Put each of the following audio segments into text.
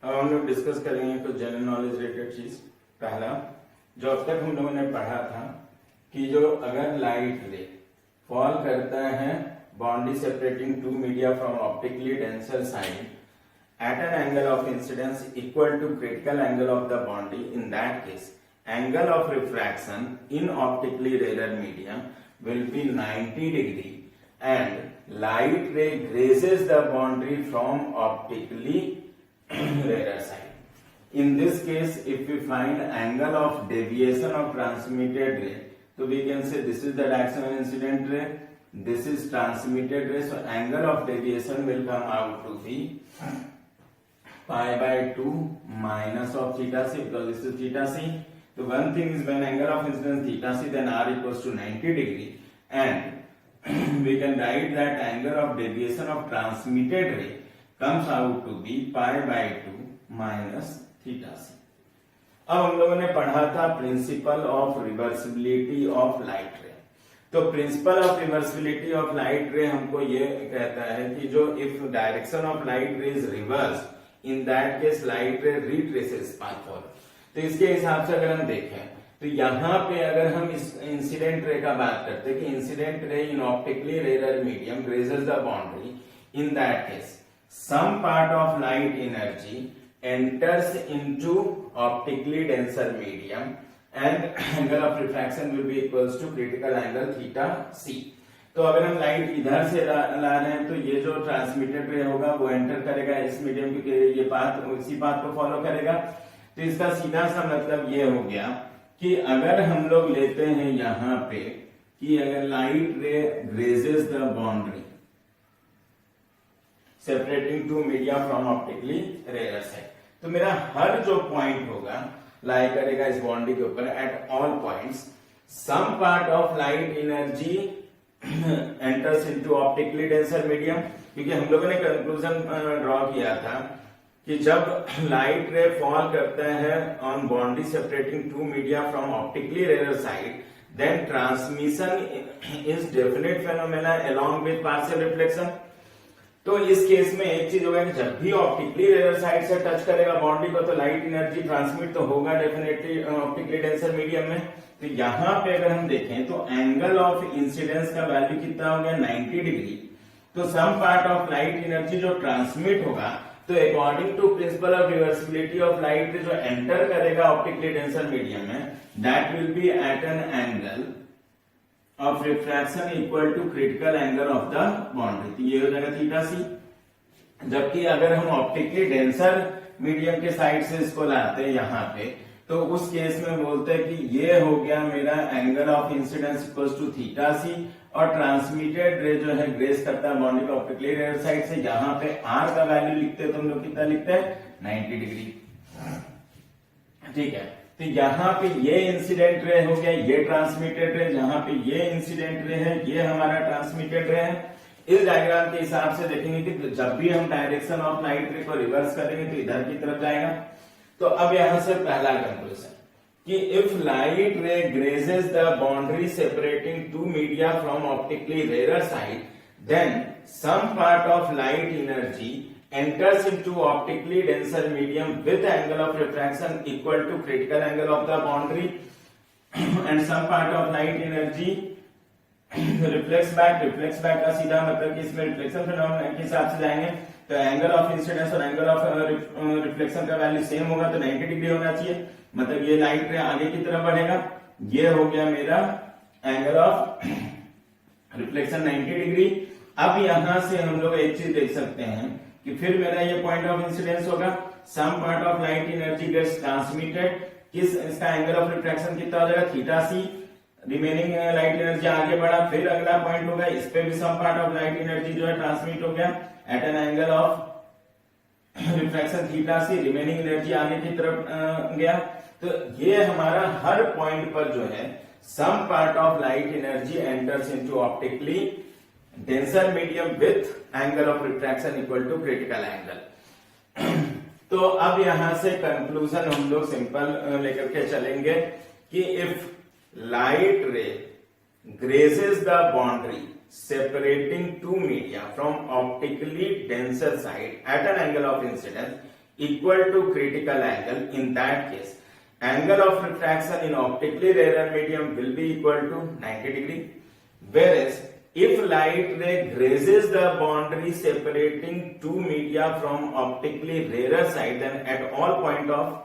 अब हम लोग डिस्कस करेंगे कुछ जनरल नॉलेज रिलेटेड चीज। पहला, जो अब तक हम लोगों ने पढ़ा था कि जो अगर लाइट रे फॉल करता है boundary separating two media from optically denser side at an angle of incidence equal to critical angle of the boundary, in that case angle of refraction in optically rarer medium will be 90 degree and light ray grazes the boundary from optically rarer side. In this case, if we find angle of deviation of transmitted ray, so we can say this is the direction of incident ray, this is transmitted ray, so angle of deviation will come out to be pi by 2 minus of theta c, because this is theta c. So one thing is when angle of incidence theta c, then r equals to 90 degree, and we can write that angle of deviation of transmitted ray comes out to be pi by 2 minus theta c. अब हम लोगों ने पढ़ा था principle of reversibility of light ray. तो principle of reversibility of light ray हमको ये कहता है कि जो if direction of light ray is reverse, in that case light ray retraces path forward. तो इसके हिसाब से अगर हम देखें तो यहाँ पे अगर हम इस इंसिडेंट रे का बात करते हैं कि incident ray in optically rare medium grazes the boundary, in that case some part of light energy enters into optically denser medium and angle of refraction will be equals to critical angle theta c. तो अगर हम light इधर से ला रहे हैं तो ये जो ट्रांसमिटेड रे होगा वो एंटर करेगा इस मीडियम के, ये पाथ इसी पाथ को फॉलो करेगा। तो इसका सीधा सा मतलब ये हो गया कि अगर हम लोग लेते हैं यहाँ पे कि अगर light ray grazes the boundary separating two media from optically rare side, तो मेरा हर जो पॉइंट होगा लाई करेगा इस बाउंड्री के ऊपर at all points some part of light energy enters into optically denser medium. क्योंकि हम लोगों ने कंक्लूजन ड्रॉ किया था कि जब लाइट रे फॉल करता है on boundary separating two media from optically rare side, then transmission is definite phenomena along with partial reflection. तो इस केस में एक चीज होगा कि जब भी ऑप्टिकली रेयर साइड से टच करेगा बाउंड्री को तो लाइट एनर्जी ट्रांसमिट तो होगा डेफिनेटली ऑप्टिकली डेंसर मीडियम में। तो यहाँ पे अगर हम देखें तो एंगल ऑफ इंसिडेंस का वैल्यू कितना हो गया 90 डिग्री। तो some part of light energy जो ट्रांसमिट होगा, तो according to principle of reversibility of light जो एंटर करेगा ऑप्टिकली डेंसर मीडियम में, that will be at an angle of refraction equal to critical angle of the boundary। तो ये हो जाएगा थीटा सी। जबकि अगर हम ऑप्टिकली डेंसर मीडियम के साइड से इसको लाते हैं यहाँ पे, तो उस केस में बोलते हैं कि ये हो गया मेरा angle of incidence equals to theta c, और ट्रांसमिटेड रे जो है ग्रेस करता है बाउंड्री पे ऑप्टिकली रेयर साइड से। यहाँ पे आर का वैल्यू लिखते हैं तो हम लोग कितना लिखते हैं 90 डिग्री। ठीक है, तो यहाँ पे ये इंसिडेंट रे हो गया, ये ट्रांसमिटेड रे, जहां पे ये इंसिडेंट रे है ये हमारा ट्रांसमिटेड रे है। इस डायग्राम के हिसाब से देखेंगे कि जब भी हम डायरेक्शन ऑफ लाइट रे को रिवर्स करेंगे तो इधर की तरफ जाएगा। तो अब यहां से पहला कंक्लूजन कि if light ray grazes the boundary separating two media from optically rare side, then some part of light energy enters into optically denser medium with angle of refraction equal to critical angle of the boundary and some part of light energy reflects back का सीधा मतलब कि इसमें reflection phenomena के हिसाब से जाएंगे तो एंगल ऑफ इंसिडेंस और एंगल ऑफ रिफ्लेक्शन का वैल्यू सेम होगा, तो 90 डिग्री होना चाहिए। मतलब ये लाइट रे आगे की तरफ बढ़ेगा, ये हो गया मेरा एंगल ऑफ रिफ्लेक्शन 90 डिग्री। अब यहां से हम लोग एक चीज देख सकते हैं कि फिर मेरा ये पॉइंट ऑफ इंसिडेंस होगा, some part of light energy gets transmitted, किस इसका एंगल ऑफ रिफ्रैक्शन कितना हो जाएगा theta C, remaining light energy आगे बढ़ा। फिर अगला पॉइंट होगा इस पे भी some part of light energy जो है ट्रांसमिट हो गया at an angle of refraction theta C, remaining energy आगे की तरफ गया। तो ये हमारा हर पॉइंट पर जो है some part of light energy enters into optically denser medium with angle of refraction equal to critical angle. तो अब यहां से कंक्लूजन हम लोग सिंपल लेकर के चलेंगे कि if light ray grazes the boundary separating two media from optically denser side at an angle of incidence equal to critical angle. In that case, angle of refraction in optically rarer medium will be equal to 90 degree. Whereas if light ray grazes the boundary separating two media from optically rarer side, then at all point of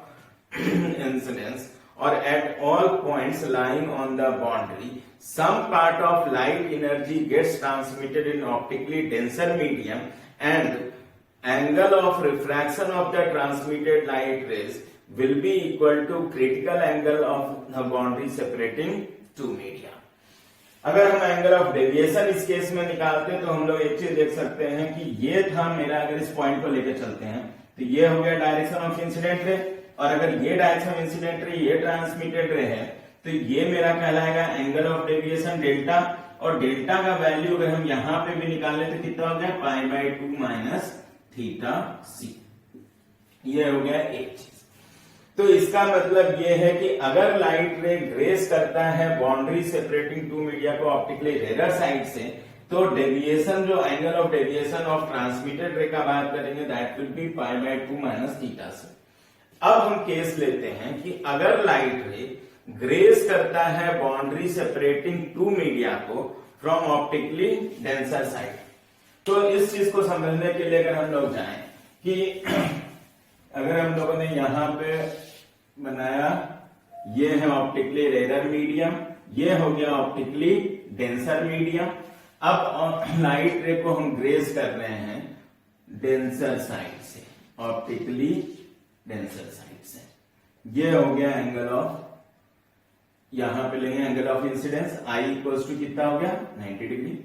incidence or at all points lying on the boundary, some part of light energy gets transmitted in optically denser medium, and angle of refraction of the transmitted light rays will be equal to critical angle of the boundary separating two media. अगर हम angle of deviation इस case में निकालते हैं तो हम लोग एक चीज देख सकते हैं कि ये था मेरा, अगर इस पॉइंट को लेकर चलते हैं तो ये हो गया डायरेक्शन ऑफ इंसिडेंट रे, और अगर ये डायरेक्शन ऑफ इंसिडेंट रे ये ट्रांसमिटेड रे है तो ये मेरा कहलाएगा एंगल ऑफ डेविएशन डेल्टा, और डेल्टा का वैल्यू अगर हम यहां पे भी निकाले तो कितना हो गया π/2 माइनस थीटा सी। ये हो गया एक चीज। तो इसका मतलब ये है कि अगर लाइट रे ग्रेस करता है बाउंड्री सेपरेटिंग टू मीडिया को ऑप्टिकली रेयर साइड से, तो डेविएशन जो angle of deviation of transmitted ray का बात करेंगे that will be π/2 minus theta से। अब हम केस लेते हैं कि अगर लाइट रे ग्रेस करता है बाउंड्री सेपरेटिंग टू मीडिया को फ्रॉम ऑप्टिकली डेंसर साइड, तो इस चीज को समझने के लिए अगर हम लोग जाएं कि अगर हम लोगों ने यहां पे बनाया, ये है ऑप्टिकली रेयर मीडियम, ये हो गया ऑप्टिकली डेंसर मीडियम। अब लाइट रे को हम ग्रेस कर रहे हैं डेंसर साइड से, ऑप्टिकली डेंसर साइड से। ये हो गया एंगल ऑफ, यहां पे लेंगे angle of incidence i equals to कितना हो गया 90 डिग्री।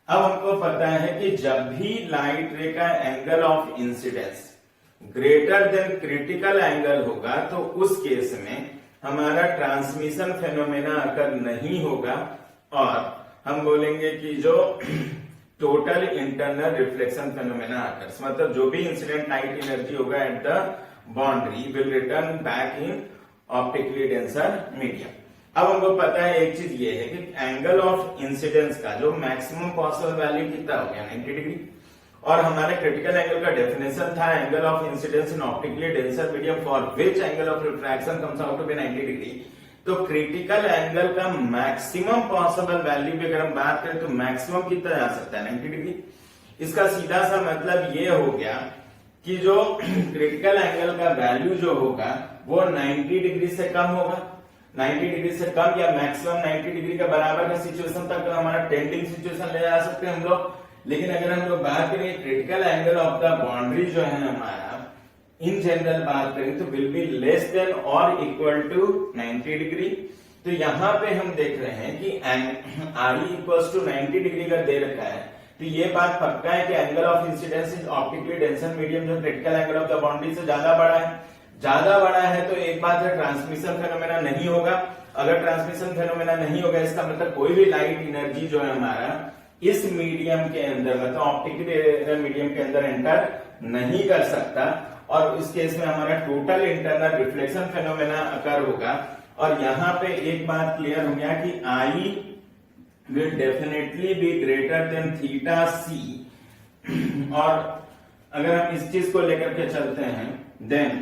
अब हमको पता है कि जब भी लाइट रे का angle of incidence greater than critical angle होगा तो उस केस में हमारा ट्रांसमिशन फेनोमेना अकर नहीं होगा, और हम बोलेंगे कि जो total internal reflection phenomena occurs, मतलब जो भी इंसिडेंट लाइट एनर्जी होगा at the boundary will return back in optically denser medium. अब हमको पता है एक चीज ये है कि एंगल ऑफ इंसिडेंस का जो मैक्सिमम पॉसिबल वैल्यू कितना हो गया 90 डिग्री, और हमारे क्रिटिकल एंगल का डेफिनेशन था angle of incidence in optically denser medium for which angle of refraction comes out to be 90 degree. तो क्रिटिकल एंगल का मैक्सिमम पॉसिबल वैल्यू भी अगर हम बात करें तो मैक्सिमम कितना जा सकता है 90 डिग्री। इसका सीधा सा मतलब ये हो गया कि जो क्रिटिकल एंगल का वैल्यू जो होगा वो 90 डिग्री से कम होगा, 90 डिग्री से कम या मैक्सिमम 90 डिग्री का बराबर का सिचुएशन तक हमारा टेंडिंग सिचुएशन ले जा सकते हैं हम लोग। लेकिन अगर हम लोग बात करें critical angle of the boundary जो है हमारा, इन जनरल बात करें तो विल बी लेस देन और इक्वल टू 90 डिग्री। तो यहां पे हम देख रहे हैं कि आई इक्वल्स टू 90 डिग्री का दे रखा है, तो ये बात पक्का है कि angle of incidence is optically denser medium जो critical angle of the boundary से ज्यादा बड़ा है। ज्यादा बड़ा है तो एक बात है ट्रांसमिशन फेनोमेना नहीं होगा। अगर ट्रांसमिशन फेनोमेना नहीं होगा इसका मतलब कोई भी लाइट एनर्जी जो है हमारा इस मीडियम के अंदर, मतलब ऑप्टिकली मीडियम के अंदर एंटर नहीं कर सकता, और इस केस में हमारा टोटल इंटरनल रिफ्लेक्शन फेनोमेना अकर होगा। और यहां पे एक बात क्लियर हो गया कि i will definitely be greater than theta c, और अगर हम इस चीज को लेकर के चलते हैं then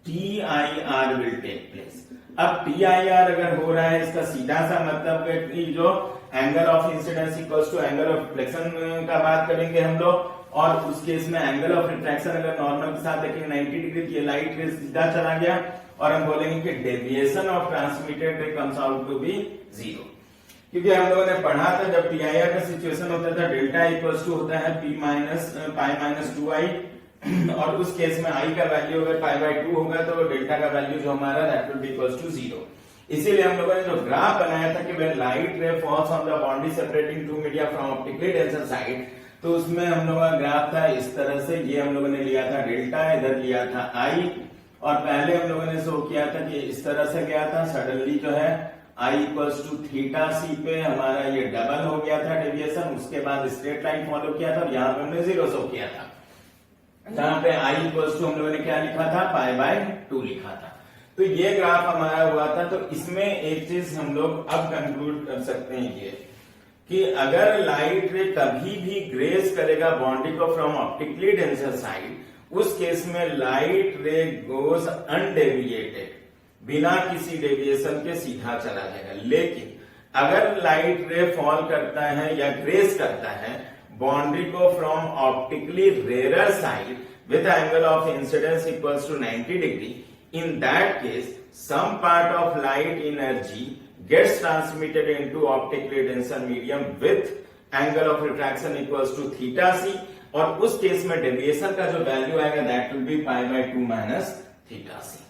TIR will take place. अब TIR अगर हो रहा है इसका सीधा सा मतलब है कि जो angle of incidence equals to angle of reflection का बात करेंगे हम लोग, और उस केस में एंगल ऑफ रिफ्रैक्शन अगर नॉर्मल के साथ देखेंगे 90 डिग्री की लाइट रे सीधा चला गया, और हम बोलेंगे कि डेविएशन ऑफ ट्रांसमिटेड रे कम्स आउट टू बी 0। क्योंकि हम लोगों ने पढ़ा था जब TIR का सिचुएशन होता था डेल्टा इक्वल्स टू होता है π-2i, और उस केस में आई का वैल्यू अगर π/2 होगा तो डेल्टा का वैल्यू जो हमारा that will be equals to 0। इसीलिए हम लोगों ने जो ग्राफ बनाया था कि when light ray falls on the boundary separating two media from optically denser side, तो उसमें हम लोगों का ग्राफ था इस तरह से। ये हम लोगों ने लिया था डेल्टा, इधर लिया था आई, और पहले हम लोगों ने शो किया था कि इस तरह से गया था, सडनली जो है आई इक्वल्स टू थीटा सी पे हमारा ये डबल हो गया था डेविएशन, उसके बाद स्ट्रेट लाइन फॉलो किया था, और यहाँ पे हमने 0 शो किया था। यहाँ पे आई इक्वल्स टू हम लोगों ने क्या लिखा था π/2 लिखा था। तो ये ग्राफ हमारा हुआ था। तो इसमें एक चीज हम लोग अब कंक्लूड कर सकते हैं ये कि अगर लाइट रे कभी भी ग्रेस करेगा बाउंड्री को फ्रॉम ऑप्टिकली डेंसर साइड, उस केस में लाइट रे गोज अनडेविएटेड, बिना किसी डेविएशन के सीधा चला जाएगा। लेकिन अगर लाइट रे फॉल करता है या ग्रेस करता है बाउंड्री को from optically rare side with angle of incidence equals to 90 degree, in that case some part of light energy gets transmitted into optically denser medium with angle of refraction equals to theta c, और उस case में deviation का जो value आएगा that will be pi by 2 minus theta c.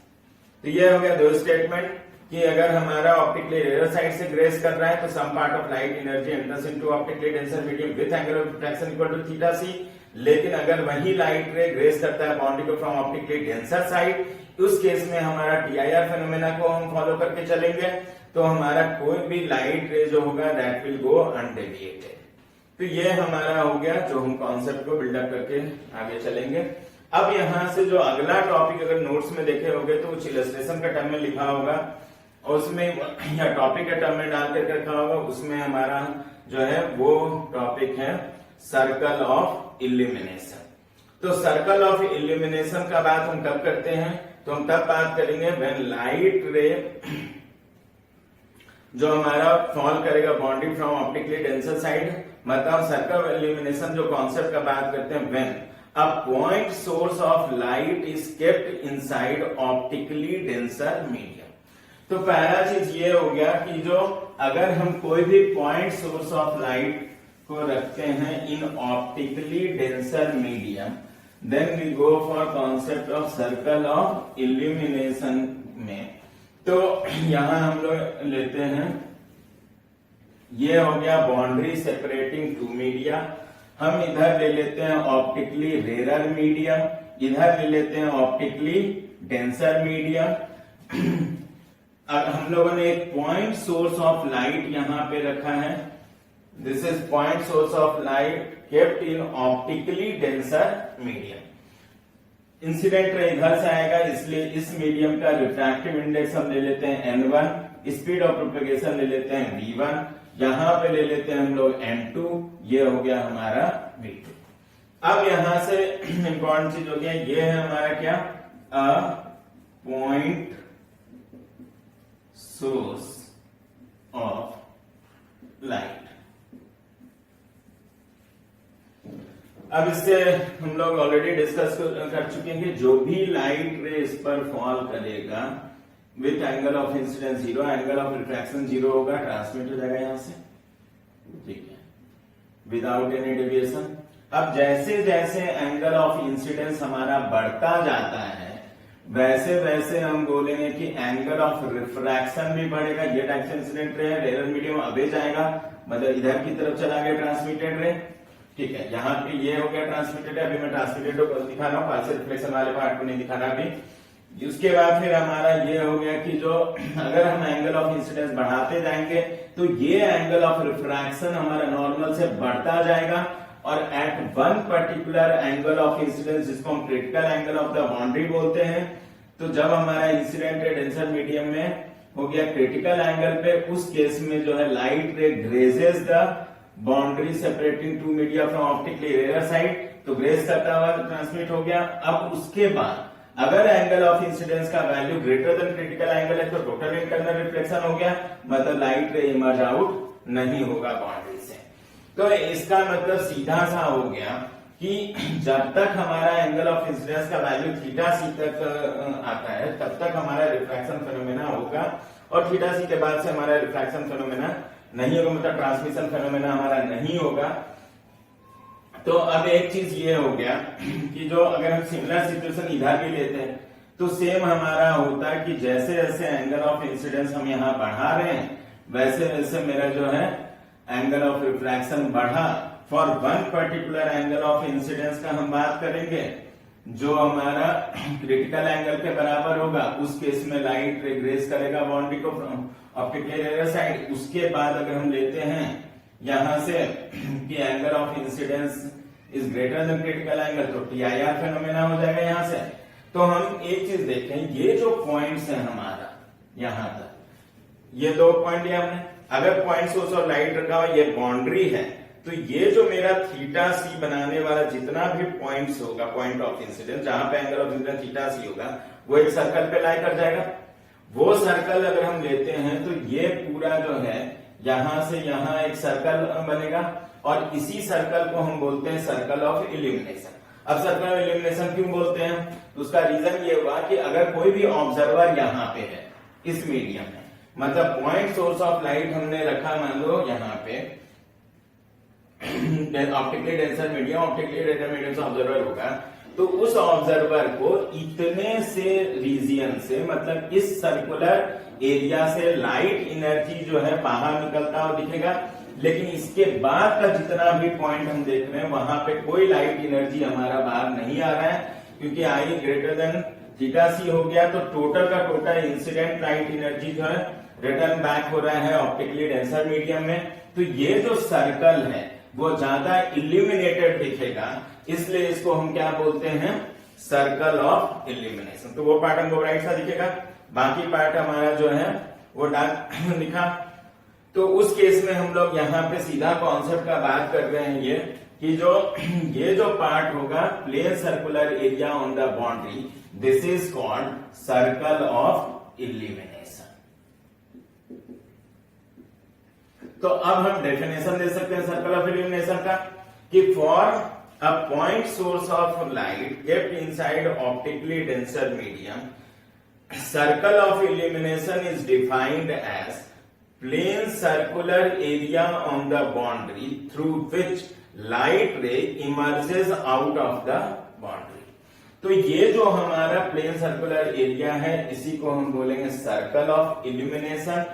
तो ये हो गया दो स्टेटमेंट कि अगर हमारा ऑप्टिकली रेयर साइड से ग्रेस कर रहा है तो some part of light energy enters into optically denser medium with angle of refraction equal to theta c. लेकिन अगर वही लाइट रे ग्रेस करता है बाउंड्री को फ्रॉम ऑप्टिकली डेंसर साइड, उस केस में हमारा टीआईआर फेनोमेना को हम फॉलो करके चलेंगे, तो हमारा कोई भी लाइट रे जो होगा दैट विल गो अनडेविएटेड। तो ये हमारा हो गया जो हम कॉन्सेप्ट को बिल्डअप करके आगे चलेंगे। अब यहां से जो अगला टॉपिक अगर नोट्स में देखे होंगे तो कुछ इलस्ट्रेशन का टर्म में लिखा होगा और उसमें या टॉपिक के टर्म में डाल करके रखा होगा, उसमें हमारा जो है वो टॉपिक है सर्कल ऑफ इल्यूमिनेशन। तो सर्कल ऑफ इल्यूमिनेशन का बात हम कब करते हैं, तो हम तब बात करेंगे व्हेन लाइट रे जो हमारा फॉल करेगा boundary from optically denser side, मतलब सर्कल ऑफ इल्यूमिनेशन जो कॉन्सेप्ट का बात करते हैं when a point source of light is kept inside optically denser medium. तो पहला चीज ये हो गया कि जो अगर हम कोई भी पॉइंट सोर्स ऑफ लाइट को रखते हैं in optically denser medium, then we go for concept of circle of illumination में। तो यहां हम लोग लेते हैं, ये हो गया बाउंड्री सेपरेटिंग टू मीडिया। हम इधर ले लेते हैं ऑप्टिकली रेयर मीडियम, इधर ले लेते हैं ऑप्टिकली डेंसर मीडियम। हम लोगों ने एक पॉइंट सोर्स ऑफ लाइट यहां पे रखा है, this is point source of light kept in optically denser medium. Incident ray इधर से आएगा, इसलिए इस मीडियम का रिफ्रैक्टिव इंडेक्स हम ले लेते हैं n1, स्पीड ऑफ प्रोपेगेशन ले लेते हैं v1, यहां पे ले लेते हैं हम लोग n2, ये हो गया हमारा v2। अब यहां से इंपॉर्टेंट चीज हो गया, ये है हमारा क्या, अ पॉइंट सोर्स ऑफ लाइट। अब इससे हम लोग ऑलरेडी डिस्कस कर चुके हैं कि जो भी लाइट रे इस पर फॉल करेगा with angle of incidence 0, angle of refraction 0 होगा, ट्रांसमिट हो जाएगा यहां से, ठीक है, विदाउट एनी डेविएशन। अब जैसे जैसे एंगल ऑफ इंसिडेंस हमारा बढ़ता जाता है वैसे वैसे हम बोलेंगे कि एंगल ऑफ रिफ्रैक्शन भी बढ़ेगा। ये डायरेक्शन इंसिडेंट रे है, रेयर मीडियम अबे जाएगा, मतलब इधर की तरफ चला गया ट्रांसमिटेड रे, ठीक है, यहाँ पे ये हो गया ट्रांसमिटेड है। अभी मैं ट्रांसमिटेड को दिखा रहा हूँ, पार्शियल रिफ्लेक्शन वाले पार्ट को नहीं दिखा रहा अभी। उसके बाद फिर हमारा ये हो गया कि जो अगर हम एंगल ऑफ इंसिडेंस बढ़ाते जाएंगे तो ये एंगल ऑफ रिफ्रैक्शन हमारा नॉर्मल से बढ़ता जाएगा, और at one particular angle of incidence जिसको हम critical angle of the boundary बोलते हैं, तो जब हमारा इंसिडेंट रे डेंसर मीडियम में हो गया क्रिटिकल एंगल पे, उस केस में जो है light ray grazes the boundary separating two media from optically rare side, तो ग्रेस करता हुआ ट्रांसमिट हो गया। अब उसके बाद अगर एंगल ऑफ इंसिडेंस का value greater than critical angle है तो टोटल इंटरनल रिफ्लेक्शन हो गया, मतलब लाइट रे इमर्ज आउट नहीं होगा बाउंड्री से। तो इसका मतलब सीधा सा हो गया कि जब तक हमारा एंगल ऑफ इंसिडेंस का वैल्यू थीटा सी तक आता है तब तक हमारा रिफ्रैक्शन फेनोमेना होगा, और थीटा सी के बाद से हमारा रिफ्रैक्शन फेनोमेना नहीं होगा, मतलब ट्रांसमिशन फेनोमेना हमारा नहीं होगा। तो अब एक चीज ये हो गया कि जो अगर हम सिमिलर सिचुएशन इधर भी लेते हैं तो सेम हमारा होता है कि जैसे जैसे एंगल ऑफ इंसिडेंस हम यहाँ बढ़ा रहे हैं वैसे वैसे मेरा जो है एंगल ऑफ रिफ्रैक्शन बढ़ा। For one particular angle of incidence का हम बात करेंगे जो हमारा क्रिटिकल एंगल के बराबर होगा, उस केस में लाइट रिग्रेस करेगा बाउंड्री को ऑप्टिकली रेयर साइड। उसके बाद अगर हम लेते हैं यहां से कि angle of incidence is greater than critical angle, तो टीआईआर फेनोमेना हो जाएगा यहां से। तो हम एक चीज देखें, ये जो पॉइंट्स है हमारा यहां तक, ये दो पॉइंट लिया हमने, अगर पॉइंट सोर्स और लाइट रखा हुआ ये बाउंड्री है तो ये जो मेरा थीटा सी बनाने वाला जितना भी पॉइंट्स होगा, पॉइंट ऑफ इंसिडेंस, जहां पे एंगल ऑफ इंसिडेंस थीटा सी होगा, वो एक सर्कल पे लाई कर जाएगा। वो सर्कल अगर हम लेते हैं तो ये पूरा जो है यहां से यहां एक सर्कल बनेगा, और इसी सर्कल को हम बोलते हैं सर्कल ऑफ इल्यूमिनेशन। अब सर्कल ऑफ इल्यूमिनेशन क्यों बोलते हैं? तो उसका रीजन ये हुआ कि अगर कोई भी ऑब्जर्वर यहाँ पे है इस मीडियम में, मतलब पॉइंट सोर्स ऑफ लाइट हमने रखा मान लो यहाँ पे optically denser medium, optically denser medium से ऑब्जर्वर होगा, तो उस ऑब्जर्वर को इतने से रीजियन से, मतलब इस सर्कुलर एरिया से लाइट एनर्जी जो है बाहर निकलता हुआ दिखेगा, लेकिन इसके बाद का जितना भी पॉइंट हम देख रहे हैं वहां पे कोई लाइट एनर्जी हमारा बाहर नहीं आ रहा है, क्योंकि आई ग्रेटर देन थीटा सी हो गया, तो टोटल का टोटल इंसिडेंट लाइट एनर्जी जो है रिटर्न बैक हो रहा है ऑप्टिकली डेंसर मीडियम में। तो ये जो सर्कल है वो ज्यादा इल्यूमिनेटेड दिखेगा, इसलिए इसको हम क्या बोलते हैं? Circle of illumination. तो वो पार्ट हमको ब्राइट सा दिखेगा, बाकी पार्ट हमारा जो है वो डार्क दिखा। तो उस केस में हम लोग यहाँ पे सीधा कॉन्सेप्ट का बात कर रहे हैं ये कि जो ये जो पार्ट होगा plane circular area on the boundary, this is called circle of illumination. तो अब हम डेफिनेशन दे सकते हैं सर्कल ऑफ इल्यूमिनेशन का कि for a point source of light kept inside optically denser medium, circle of illumination is defined as plane circular area on the boundary through which light ray emerges out of the boundary। तो ये जो हमारा plane circular area है इसी को हम बोलेंगे circle of illumination,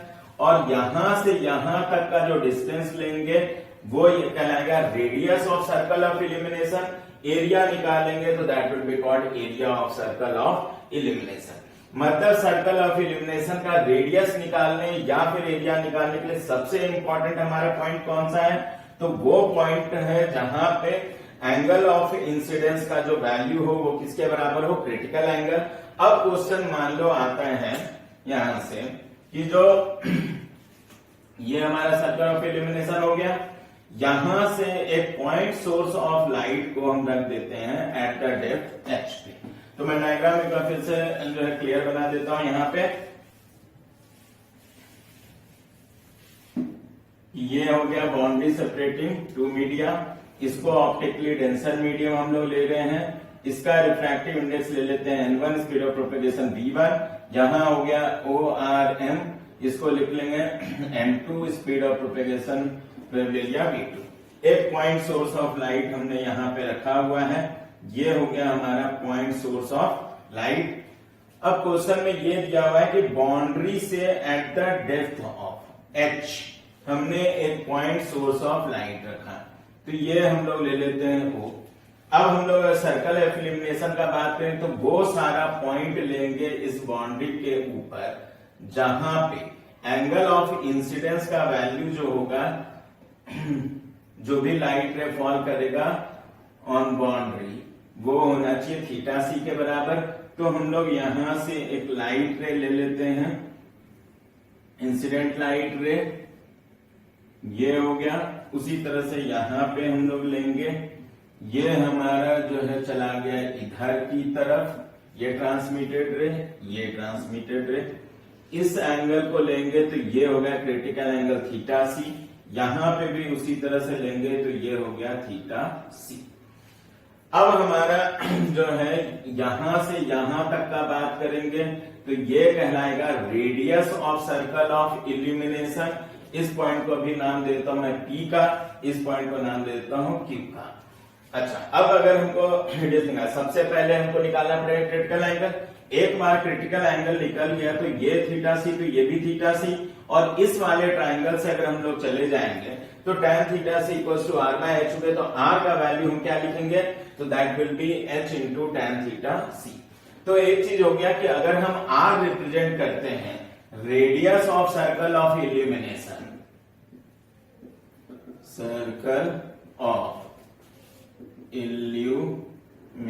और यहां से यहां तक का जो डिस्टेंस लेंगे वो ये कहलाएगा radius of circle of illumination. Area निकालेंगे तो that will be called area of circle of illumination. मतलब सर्कल ऑफ इल्यूमिनेशन का रेडियस निकालने या फिर एरिया निकालने के लिए सबसे इंपॉर्टेंट हमारा पॉइंट कौन सा है? तो वो पॉइंट है जहां पे एंगल ऑफ इंसिडेंस का जो वैल्यू हो वो किसके बराबर हो? Critical angle. अब क्वेश्चन मान लो आता है यहां से कि जो ये हमारा सर्कल ऑफ इल्यूमिनेशन हो गया, यहां से एक पॉइंट सोर्स ऑफ लाइट को हम रख देते हैं एट द डेप्थ h पे। तो मैं डायग्राम एक बार फिर से जो है क्लियर बना देता हूं। यहां पे ये हो गया बाउंड्री सेपरेटिंग टू मीडिया, इसको ऑप्टिकली डेंसर मीडियम हम लोग ले रहे हैं, इसका रिफ्रैक्टिव इंडेक्स ले लेते हैं n1, speed of propagation v1, यहां हो गया ORM, इसको लिख लेंगे n2, स्पीड ऑफ प्रोपेगेशन ले लिया v2। एक पॉइंट सोर्स ऑफ लाइट हमने यहां पे रखा हुआ है, ये हो गया हमारा पॉइंट सोर्स ऑफ लाइट। अब क्वेश्चन में ये दिया हुआ है कि बाउंड्री से at the depth of h हमने एक पॉइंट सोर्स ऑफ लाइट रखा, तो ये हम लोग ले लेते हैं O। अब हम लोग सर्कल ऑफ इल्यूमिनेशन का बात करें तो वो सारा पॉइंट लेंगे इस बाउंड्री के ऊपर जहां पे एंगल ऑफ इंसिडेंस का वैल्यू जो होगा, जो भी लाइट रे फॉल करेगा ऑन बाउंड्री वो होना चाहिए थीटा सी के बराबर। तो हम लोग यहां से एक लाइट रे ले लेते हैं, इंसिडेंट लाइट रे, ये हो गया। उसी तरह से यहां पे हम लोग लेंगे, ये हमारा जो है चला गया इधर की तरफ, ये ट्रांसमिटेड रे, ये ट्रांसमिटेड रे। इस एंगल को लेंगे तो ये हो गया क्रिटिकल एंगल थीटा सी, यहां पे भी उसी तरह से लेंगे तो ये हो गया थीटा सी। अब हमारा जो है यहां से यहां तक का बात करेंगे तो ये कहलाएगा radius of circle of illumination. इस पॉइंट को भी नाम देता हूं मैं P का, इस पॉइंट को नाम देता हूं Q का। अच्छा, अब अगर हमको रेडियस निकालना, सबसे पहले हमको निकालना पड़ेगा क्रिटिकल एंगल। एक बार क्रिटिकल एंगल निकल गया तो ये थीटा सी, तो ये भी थीटा सी, और इस वाले ट्राइंगल से अगर हम लोग चले जाएंगे तो tan theta C equals to r by h हुए, तो r का वैल्यू हम क्या लिखेंगे? तो that will be h into tan theta c. तो एक चीज हो गया कि अगर हम r रिप्रेजेंट करते हैं radius of circle of illumination, circle of illumination,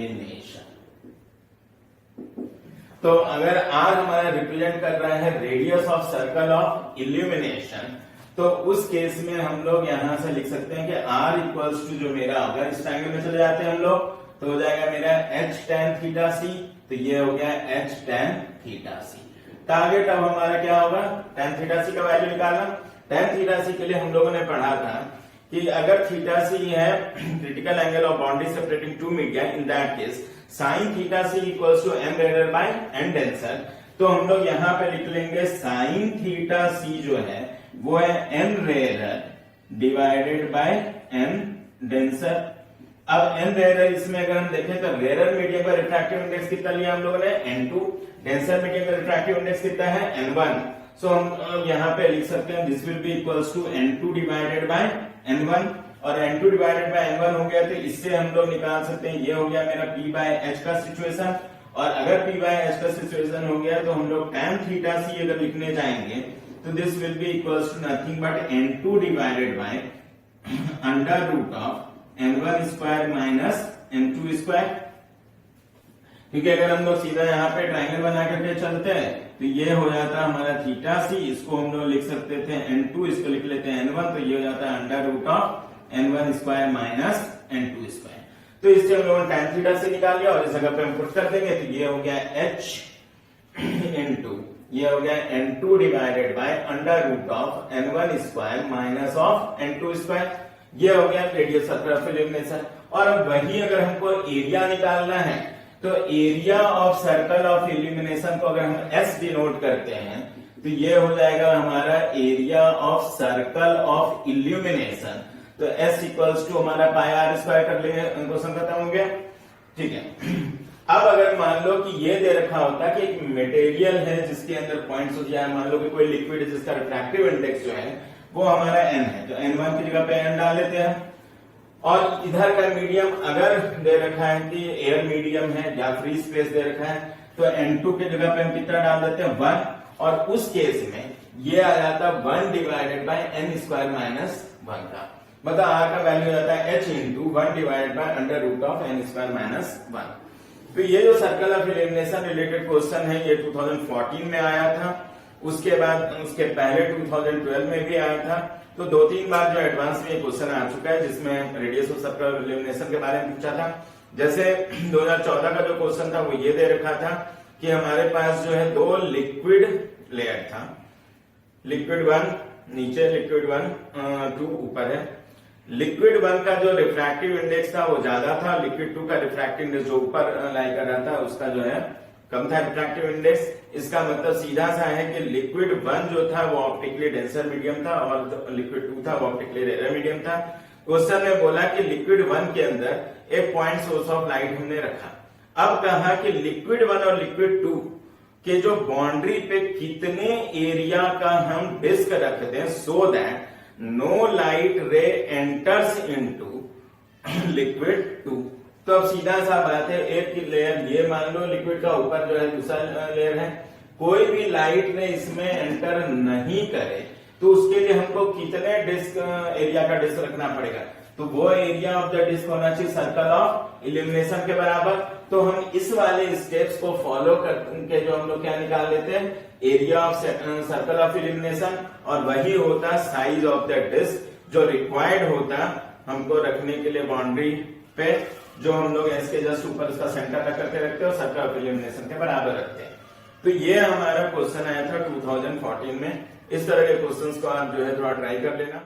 तो अगर r हमारा रिप्रेजेंट कर रहा है radius of circle of illumination, तो उस केस में हम लोग यहां से लिख सकते हैं कि R इक्वल्स टू जो मेरा होगा, इस ट्रायंगल में चले जाते हैं हम लोग, तो हो जाएगा मेरा H tan थीटा C, तो ये हो गया H tan theta C। Target अब हमारा क्या होगा, tan थीटा C का वैल्यू निकालना। tan थीटा C के लिए हम लोगों ने पढ़ा था कि अगर थीटा C है critical angle of boundary separating two media, in that case sine theta C equals to m रेडियर बाय n डेंसर। तो हम लोग यहाँ पे लिख लेंगे साइन थीटा C जो है वो है n rarer divided by n denser. अब n रेयर इसमें अगर हम देखें तो रेयर मीडियम का रिफ्रैक्टिव इंडेक्स कितना लिया हम लोगों ने, n2, डेंसर मीडियम का रिफ्रैक्टिव इंडेक्स कितना है, n1। सो हम यहाँ पे लिख सकते हैं this will be equals to n2 divided by n1, और n2 डिवाइडेड बाय n1 हो गया तो इससे हम लोग निकाल सकते हैं, ये हो गया मेरा p बाय h का सिचुएशन। और अगर p बाय h का सिचुएशन हो गया तो हम लोग tan थीटा C अगर लिखने जाएंगे तो this will be equals to nothing but n2 divided by under root of n1 square minus n2 square. क्योंकि अगर हम लोग सीधा यहाँ पे ट्रायंगल बना करके चलते हैं तो ये हो जाता है हमारा थीटा C, इसको हम लोग लिख सकते थे n2, इसको लिख लेते हैं n1, तो ये हो जाता है under root of n1 square minus n2 square. तो इससे हम लोगों ने tan थीटा से निकाल लिया और इस जगह पे हम पुट कर देंगे तो ये हो गया h इंटू ये हो गया n2 divided by under root of n1 square minus of n2 square. ये हो गया रेडियस सर्कल इल्यूमिनेशन। और अब वही अगर हमको एरिया निकालना है तो area of circle of illumination को अगर हम S डिनोट करते हैं तो ये हो जाएगा हमारा area of circle of illumination. तो S इक्वल्स टू हमारा पाई आर स्क्वायर कर लेंगे, क्वेश्चन खत्म हो गया। ठीक है, अब अगर मान लो कि ये दे रखा होता कि एक मटेरियल है जिसके अंदर पॉइंट्स हो जाए, मान लो कि कोई लिक्विड है जिसका रिफ्रैक्टिव इंडेक्स जो है वो हमारा n है, तो n1 की जगह पे n डाल लेते हैं। और इधर का मीडियम अगर दे रखा है कि एयर मीडियम है या फ्री स्पेस दे रखा है तो n2 की जगह पे हम कितना डाल देते हैं 1, और उस केस में ये आ जाता है 1 divided by n square minus 1 का, मतलब r का वैल्यू आ जाता है h into 1 divided by under root of n square minus 1। तो ये जो circle of illumination related question है ये 2014 में आया था, उसके बाद उसके पहले 2012 में भी आया था। तो 2-3 बार जो एडवांस में क्वेश्चन आ चुका है जिसमें radius of circle of illumination के बारे में पूछा था। जैसे 2014 का जो क्वेश्चन था वो ये दे रखा था कि हमारे पास जो है 2 लिक्विड लेयर था, लिक्विड 1 नीचे, लिक्विड 1 2 ऊपर है। लिक्विड 1 का जो रिफ्रैक्टिव इंडेक्स था वो ज्यादा था, लिक्विड 2 का रिफ्रैक्टिव इंडेक्स जो ऊपर लाई कर रहा था उसका जो है कम था रिफ्रैक्टिव इंडेक्स। इसका मतलब सीधा सा है कि लिक्विड 1 जो था वो ऑप्टिकली डेंसर मीडियम था और लिक्विड 2 था वो ऑप्टिकली रेयर मीडियम था। क्वेश्चन ने बोला कि लिक्विड 1 के अंदर एक पॉइंट सोर्स ऑफ लाइट हमने रखा। अब कहा कि लिक्विड 1 और लिक्विड 2 के जो बाउंड्री पे कितने एरिया का हम डिस्क रख दें so that no light ray enters into liquid 2। तो अब सीधा सा बात है, एक की लेयर ये मान लो लिक्विड का ऊपर जो है दूसरा लेयर है, कोई भी लाइट ने इसमें एंटर नहीं करे तो उसके लिए हमको कितने डिस्क एरिया का डिस्क रखना पड़ेगा, तो वो एरिया ऑफ द डिस्क होना चाहिए सर्कल ऑफ इल्यूमिनेशन के बराबर। तो हम इस वाले स्टेप्स को फॉलो करके जो हम लोग क्या निकाल लेते हैं, area of circle of illumination, और वही होता साइज ऑफ द डिस्क जो रिक्वायर्ड होता हमको रखने के लिए बाउंड्री पे, जो हम लोग इसके जस्ट ऊपर उसका सेंटर रख करके रखते हैं और सर्कल ऑफ इल्यूमिनेशन के बराबर रखते हैं। तो ये हमारा क्वेश्चन आया था 2014 में। इस तरह के क्वेश्चंस को आप जो है थोड़ा ट्राई कर लेना।